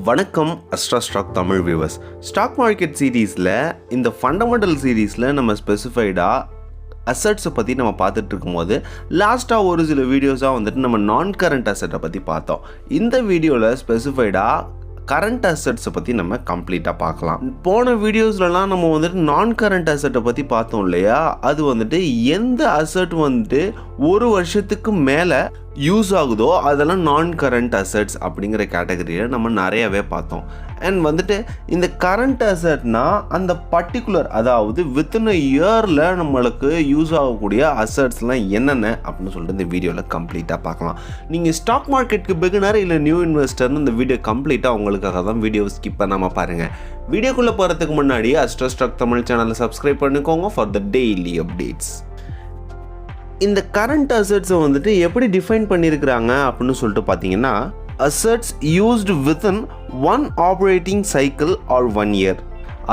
வணக்கம் AstraStock தமிழ் viewers. Stock market சீரீஸில் இந்த ஃபண்டமெண்டல் சீரீஸில் நம்ம ஸ்பெசிஃபைடாக அசட்ஸை பற்றி நம்ம பார்த்துட்டு இருக்கும்போது லாஸ்ட்டாக ஒரு சில வீடியோஸாக வந்துட்டு நம்ம நான் கரண்ட் அசட்டை பற்றி பார்த்தோம். இந்த வீடியோவில் ஸ்பெசிஃபைடாக கரண்ட் அசட்ஸை பற்றி நம்ம கம்ப்ளீட்டாக பார்க்கலாம். போன வீடியோஸ்லலாம் நம்ம வந்துட்டு நான் கரண்ட் அசட்டை பற்றி பார்த்தோம் இல்லையா, அது வந்துட்டு எந்த அசட் வந்துட்டு ஒரு வருஷத்துக்கு மேலே யூஸ் ஆகுதோ அதெல்லாம் நான் கரண்ட் அசட்ஸ் அப்படிங்கிற கேட்டகரியில் நம்ம நிறையவே பார்த்தோம். அண்ட் வந்துட்டு இந்த கரண்ட் அசட்னா அந்த பர்டிகுலர், அதாவது வித்தின் அ இயரில் நம்மளுக்கு யூஸ் ஆகக்கூடிய அசட்ஸ்லாம் என்னென்ன அப்படின்னு சொல்லிட்டு இந்த வீடியோவில் கம்ப்ளீட்டாக பார்க்கலாம். நீங்கள் ஸ்டாக் மார்க்கெட்டுக்கு பிகினர் இல்லை நியூ இன்வெஸ்டர்னு இந்த வீடியோ கம்ப்ளீட்டாக உங்களுக்காக தான் வீடியோ ஸ்கிப் பண்ணாமல் பாருங்கள். வீடியோக்குள்ளே போகிறதுக்கு முன்னாடி AstraStock தமிழ் சேனலை சப்ஸ்கிரைப் பண்ணிக்கோங்க ஃபார் த டெய்லி அப்டேட்ஸ். இந்த கரண்ட் அசட்ஸை வந்துட்டு எப்படி டிஃபைன் பண்ணியிருக்கிறாங்க அப்படின்னு சொல்லிட்டு பார்த்தீங்கன்னா, assets used within one operating cycle R 1 year.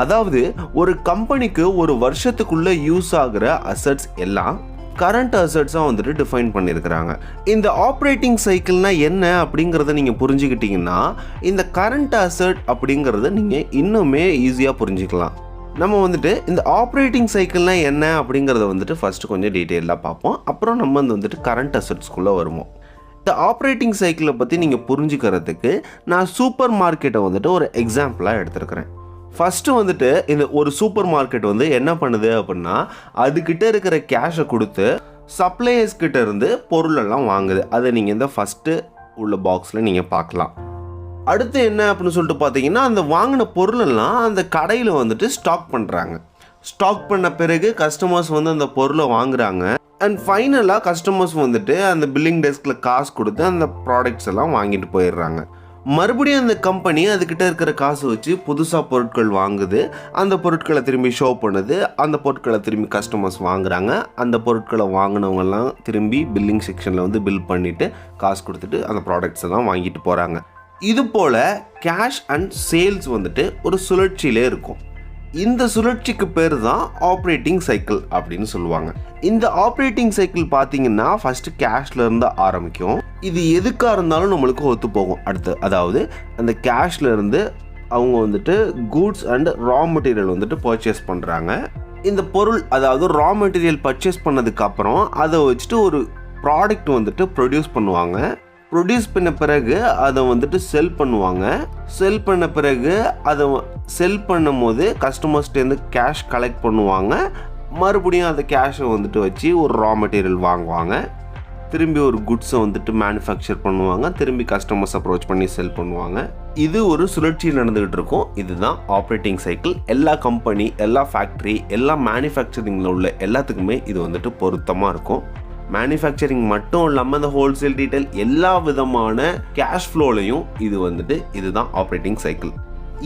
அதாவது ஒரு கம்பெனிக்கு ஒரு வருஷத்துக்குள்ளே யூஸ் ஆகிற அசட்ஸ் எல்லாம் கரண்ட் அசட்ஸாக வந்துட்டு டிஃபைன் பண்ணியிருக்கிறாங்க. இந்த ஆப்ரேட்டிங் சைக்கிள்னால் என்ன அப்படிங்கிறத நீங்கள் புரிஞ்சுக்கிட்டிங்கன்னா இந்த கரண்ட் அசட் அப்படிங்கிறத நீங்கள் இன்னுமே ஈஸியாக புரிஞ்சுக்கலாம். நம்ம வந்துட்டு இந்த ஆப்ரேட்டிங் சைக்கிள்னால் என்ன அப்படிங்கிறத வந்துட்டு ஃபஸ்ட்டு கொஞ்சம் டீட்டெயிலாக பார்ப்போம். அப்புறம் நம்ம வந்துட்டு கரண்ட் அசட்ஸ்குள்ளே வருவோம். இந்த ஆப்ரேட்டிங் சைக்கிளை பற்றி நீங்கள் புரிஞ்சுக்கிறதுக்கு நான் சூப்பர் மார்க்கெட்டை வந்துட்டு ஒரு எக்ஸாம்பிளாக எடுத்துருக்கிறேன். ஃபஸ்ட்டு வந்துட்டு இந்த ஒரு சூப்பர் மார்க்கெட் வந்து என்ன பண்ணுது அப்படின்னா, அதுக்கிட்ட இருக்கிற கேஷை கொடுத்து சப்ளையர்ஸ் கிட்ட இருந்து பொருளெல்லாம் வாங்குது. அதை நீங்கள் இந்த ஃபஸ்ட்டு உள்ள பாக்ஸில் நீங்கள் பார்க்கலாம். அடுத்து என்ன அப்படின்னு சொல்லிட்டு பார்த்தீங்கன்னா, அந்த வாங்கின பொருளெல்லாம் அந்த கடையில் வந்துட்டு ஸ்டாக் பண்ணுறாங்க. ஸ்டாக் பண்ண பிறகு கஸ்டமர்ஸ் வந்து அந்த பொருளை வாங்குறாங்க. அண்ட் ஃபைனலாக கஸ்டமர்ஸ் வந்துட்டு அந்த பில்லிங் டெஸ்கில் காசு கொடுத்து அந்த ப்ராடக்ட்ஸ் எல்லாம் வாங்கிட்டு போயிடுறாங்க. மறுபடியும் அந்த கம்பெனி அதுக்கிட்ட இருக்கிற காசு வச்சு புதுசாக பொருட்கள் வாங்குது. அந்த பொருட்களை திரும்பி ஷோ பண்ணுது. அந்த பொருட்களை திரும்பி கஸ்டமர்ஸ் வாங்குறாங்க. அந்த பொருட்களை வாங்கினவங்கெல்லாம் திரும்பி பில்லிங் செக்ஷனில் வந்து பில் பண்ணிவிட்டு காசு கொடுத்துட்டு அந்த ப்ராடக்ட்ஸ் எல்லாம் வாங்கிட்டு போகிறாங்க. இது போல் கேஷ் அண்ட் சேல்ஸ் வந்துட்டு ஒரு சுழற்சியிலே இருக்கும். இந்த சுழற்சிக்கு பேர் தான் ஆப்ரேட்டிங் சைக்கிள் அப்படின்னு சொல்லுவாங்க. இந்த ஆப்ரேட்டிங் சைக்கிள் பார்த்தீங்கன்னா ஃபஸ்ட்டு கேஷ்ல இருந்து ஆரம்பிக்கும். இது எதுக்காக இருந்தாலும் நம்மளுக்கு ஒத்து போகும். அடுத்து அதாவது அந்த கேஷ்ல இருந்து அவங்க வந்துட்டு கூட்ஸ் அண்ட் ரா மெட்டீரியல் வந்துட்டு பர்ச்சேஸ் பண்ணுறாங்க. இந்த பொருள், அதாவது ரா மெட்டீரியல் பர்ச்சேஸ் பண்ணதுக்கப்புறம் அதை வச்சுட்டு ஒரு ப்ராடக்ட் வந்துட்டு ப்ரொடியூஸ் பண்ணுவாங்க. ப்ரொடியூஸ் பண்ண பிறகு அதை வந்துட்டு செல் பண்ணுவாங்க. செல் பண்ண பிறகு அதை செல் பண்ணும் போது கஸ்டமர்ஸ்டேருந்து கேஷ் கலெக்ட் பண்ணுவாங்க. மறுபடியும் அந்த கேஷை வந்துட்டு வச்சு ஒரு ரா மெட்டீரியல் வாங்குவாங்க. திரும்பி ஒரு குட்ஸை வந்துட்டு மேனுஃபேக்சர் பண்ணுவாங்க. திரும்பி கஸ்டமர்ஸ் அப்ரோச் பண்ணி செல் பண்ணுவாங்க. இது ஒரு சுழற்சியில் நடந்துகிட்டு இருக்கும். இதுதான் ஆப்ரேட்டிங் சைக்கிள். எல்லா கம்பெனி, எல்லா ஃபேக்ட்ரி, எல்லா மேனுஃபேக்சரிங்கில் உள்ள எல்லாத்துக்குமே இது வந்துட்டு பொருத்தமாக இருக்கும். மேனுஃபேக்சரிங் மட்டும் இல்லாமல் இந்த ஹோல்சேல், டீட்டெயில் எல்லா விதமான கேஷ் ஃப்ளோலையும் இதுதான் ஆப்ரேட்டிங் சைக்கிள்.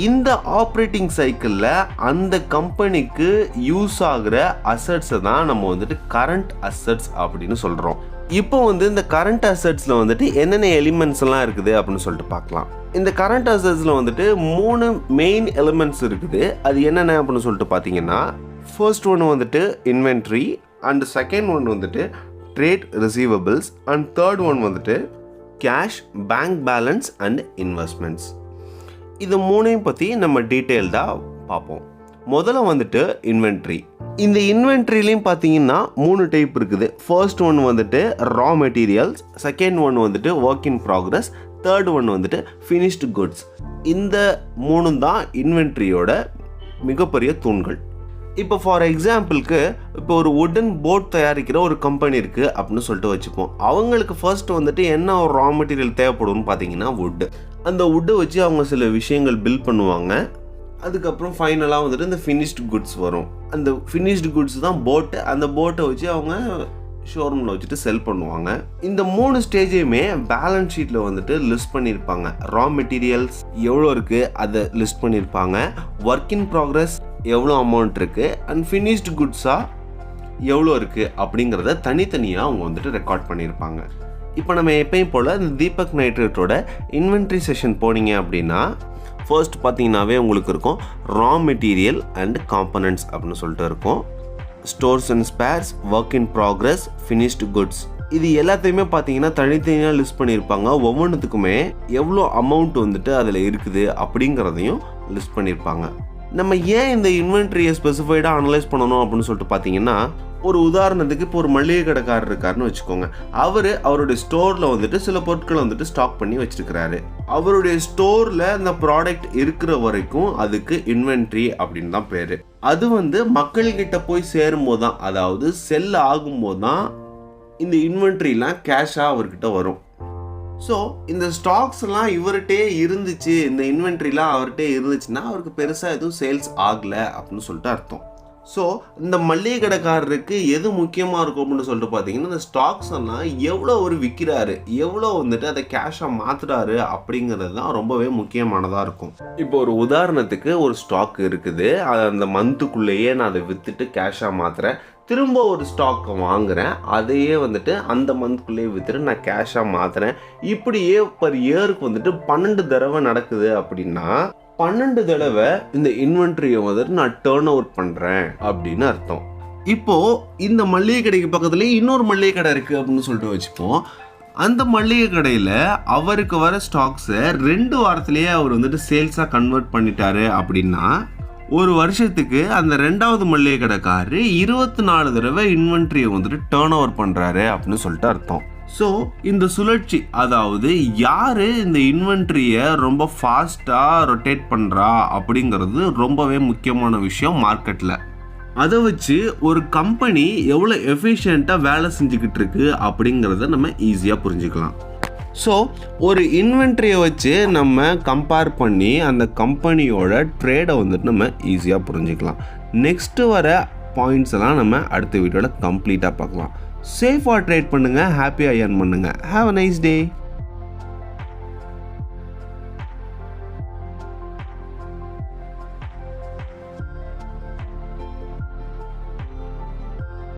இந்த ஆப்ரேட்டிங் சைக்கிளில் அந்த கம்பெனிக்கு யூஸ் ஆகிற அசட்ஸை தான் நம்ம வந்துட்டு கரண்ட் அசட்ஸ் அப்படின்னு சொல்கிறோம். இப்போ இந்த கரண்ட் அசட்ஸில் வந்துட்டு என்னென்ன எலிமெண்ட்ஸ் எல்லாம் இருக்குது அப்படின்னு சொல்லிட்டு பார்க்கலாம். இந்த கரண்ட் அசட்ஸில் வந்துட்டு 3 மெயின் எலிமெண்ட்ஸ் இருக்குது. அது என்னென்ன அப்படின்னு சொல்லிட்டு பார்த்தீங்கன்னா, ஃபர்ஸ்ட் ஒன்று வந்துட்டு இன்வென்ட்ரி, அண்ட் செகண்ட் ஒன் வந்துட்டு trade receivables, and third one வந்துட்டு cash, bank balance and investments. இது 3ஐயும் பற்றி நம்ம டீட்டெயில்டாக பார்ப்போம். முதல்ல வந்துட்டு இன்வென்ட்ரி. இந்த இன்வென்ட்ரிலையும் பார்த்தீங்கன்னா 3 டைப் இருக்குது. ஃபர்ஸ்ட் ஒன் வந்துட்டு ரா மெட்டீரியல்ஸ், செகண்ட் ஒன் வந்துட்டு work in progress, third one வந்துட்டு ஃபினிஷ்டு குட்ஸ். இந்த 3 தான் இன்வென்ட்ரியோட மிகப்பெரிய தூண்கள். இப்போ ஃபார் எக்ஸாம்பிளுக்கு, இப்போ ஒரு வுடன் போட் தயாரிக்கிற ஒரு கம்பெனி இருக்குது அப்படின்னு சொல்லிட்டு வச்சுப்போம். அவங்களுக்கு ஃபர்ஸ்ட் வந்துட்டு என்ன ஒரு ரா மெட்டீரியல் தேவைப்படும்னு பார்த்தீங்கன்னா வுட்டு. அந்த வுட்டை வச்சு அவங்க சில விஷயங்கள் பில்ட் பண்ணுவாங்க. அதுக்கப்புறம் ஃபைனலாக வந்துட்டு இந்த ஃபினிஷ்டு குட்ஸ் வரும். அந்த ஃபினிஷ்டு குட்ஸ் தான் போட்டு. அந்த போட்டை வச்சு அவங்க ஷோரூமில் வச்சுட்டு செல் பண்ணுவாங்க. இந்த 3 ஸ்டேஜையுமே பேலன்ஸ் ஷீட்டில் வந்துட்டு லிஸ்ட் பண்ணியிருப்பாங்க. ரா மெட்டீரியல்ஸ் எவ்வளோ இருக்குது அதை லிஸ்ட் பண்ணியிருப்பாங்க. ஒர்க் இன் ப்ராக்ரஸ் எவ்வளோ அமௌண்ட் இருக்குது, அண்ட் ஃபினிஷ்டு குட்ஸாக எவ்வளோ இருக்குது அப்படிங்கிறத தனித்தனியாக அவங்க வந்துட்டு ரெக்கார்ட் பண்ணியிருப்பாங்க. இப்போ நம்ம எப்பயும் போல் இந்த தீபக் நைட்ரேட்டோட இன்வென்ட்ரி செஷன் போனீங்க அப்படின்னா ஃபர்ஸ்ட் பார்த்தீங்கன்னாவே உங்களுக்கு இருக்கும் ரா மெட்டீரியல் அண்ட் காம்பனன்ட்ஸ் அப்படின்னு சொல்லிட்டு இருக்கும். Stores and spares, work in progress, finished goods இது எல்லாத்தையுமே பார்த்தீங்கன்னா தனித்தனியாக லிஸ்ட் பண்ணியிருப்பாங்க. ஒவ்வொன்றுத்துக்குமே எவ்வளோ அமௌண்ட் வந்துட்டு அதில் இருக்குது அப்படிங்கிறதையும் லிஸ்ட் பண்ணியிருப்பாங்க. நம்ம ஏன் இந்த இன்வென்ட்ரியை ஸ்பெசிஃபைடாக அனலைஸ் பண்ணணும் அப்படின்னு சொல்லிட்டு பார்த்தீங்கன்னா, ஒரு உதாரணத்துக்கு இப்போ ஒரு மளிகை கடைக்காரர் இருக்காருன்னு வச்சுக்கோங்க. அவருடைய ஸ்டோரில் வந்துட்டு சில பொருட்களை வந்துட்டு ஸ்டாக் பண்ணி வச்சிருக்கிறாரு. அவருடைய ஸ்டோரில் இந்த ப்ராடக்ட் இருக்கிற வரைக்கும் அதுக்கு இன்வென்ட்ரி அப்படின்னு தான் பேர். அது வந்து மக்கள்கிட்ட போய் சேரும்போது தான், அதாவது செல் ஆகும்போது தான் இந்த இன்வென்ட்ரிலாம் கேஷாக அவர்கிட்ட வரும். ஸோ இந்த ஸ்டாக்ஸ்லாம் இவர்கிட்டே இருந்துச்சு, இந்த இன்வென்ட்ரிலாம் அவர்கிட்ட இருந்துச்சுன்னா அவருக்கு பெருசாக எதுவும் சேல்ஸ் ஆகலை அப்படின்னு சொல்லிட்டு அர்த்தம். ஸோ இந்த மளிகை கடைக்காரருக்கு எது முக்கியமாக இருக்கும் அப்படின்னு சொல்லிட்டு பார்த்தீங்கன்னா, இந்த ஸ்டாக்ஸ் எல்லாம் எவ்வளோ ஒரு விற்கிறாரு, எவ்வளோ வந்துட்டு அதை கேஷாக மாற்றுறாரு அப்படிங்கிறது தான் ரொம்பவே முக்கியமானதாக இருக்கும். இப்போ ஒரு உதாரணத்துக்கு ஒரு ஸ்டாக் இருக்குது, அந்த மந்த்துக்குள்ளேயே நான் அதை விற்றுட்டு கேஷாக மாற்றுறேன், திரும்ப ஒரு ஸ்டாக் வாங்குறேன், அதையே வந்துட்டு அந்த மந்த்குள்ளேயே விற்றுட்டு நான் கேஷாக மாற்றுறேன். இப்படியே பர் இயருக்கு வந்துட்டு 12 தடவை நடக்குது அப்படின்னா 12 தடவை இந்த இன்வென்ட்ரியை வந்துட்டு நான் டேர்ன் ஓவர் பண்ணுறேன் அப்படின்னு அர்த்தம். இப்போது இந்த மளிகை கடைக்கு பக்கத்துலேயே இன்னொரு மளிகை கடை இருக்குது அப்படின்னு சொல்லிட்டு வச்சுப்போம். அந்த மளிகை கடையில் அவருக்கு வர ஸ்டாக்ஸை 2 வாரத்திலேயே அவர் வந்துட்டு சேல்ஸாக கன்வெர்ட் பண்ணிட்டாரு அப்படின்னா, ஒரு வருஷத்துக்கு அந்த 2வது மளிகை கடைக்காரரு 24 தடவை இன்வென்ட்ரியை வந்துட்டு டேர்ன் ஓவர் பண்ணுறாரு அப்படின்னு சொல்லிட்டு அர்த்தம். ஸோ இந்த சுழற்சி, அதாவது யார் இந்த இன்வென்ட்ரியை ரொம்ப ஃபாஸ்ட்டாக ரொட்டேட் பண்ணுறா அப்படிங்கிறது ரொம்பவே முக்கியமான விஷயம் மார்க்கெட்டில். அதை வச்சு ஒரு கம்பெனி எவ்வளோ எஃபிஷியண்ட்டாக வேலை செஞ்சுக்கிட்டு இருக்கு அப்படிங்கிறத நம்ம ஈஸியாக புரிஞ்சுக்கலாம். ஸோ ஒரு இன்வென்ட்ரியை வச்சு நம்ம கம்பேர் பண்ணி அந்த கம்பெனியோட ட்ரேடை வந்துட்டு நம்ம ஈஸியாக புரிஞ்சுக்கலாம். நெக்ஸ்ட்டு வர பாயிண்ட்ஸ் எல்லாம் நம்ம அடுத்த வீடியோவில் கம்ப்ளீட்டாக பார்க்கலாம். சேஃபாக ட்ரேட் பண்ணுங்கள், ஹாப்பியாக ஏர்ன் பண்ணுங்கள். Have a nice day.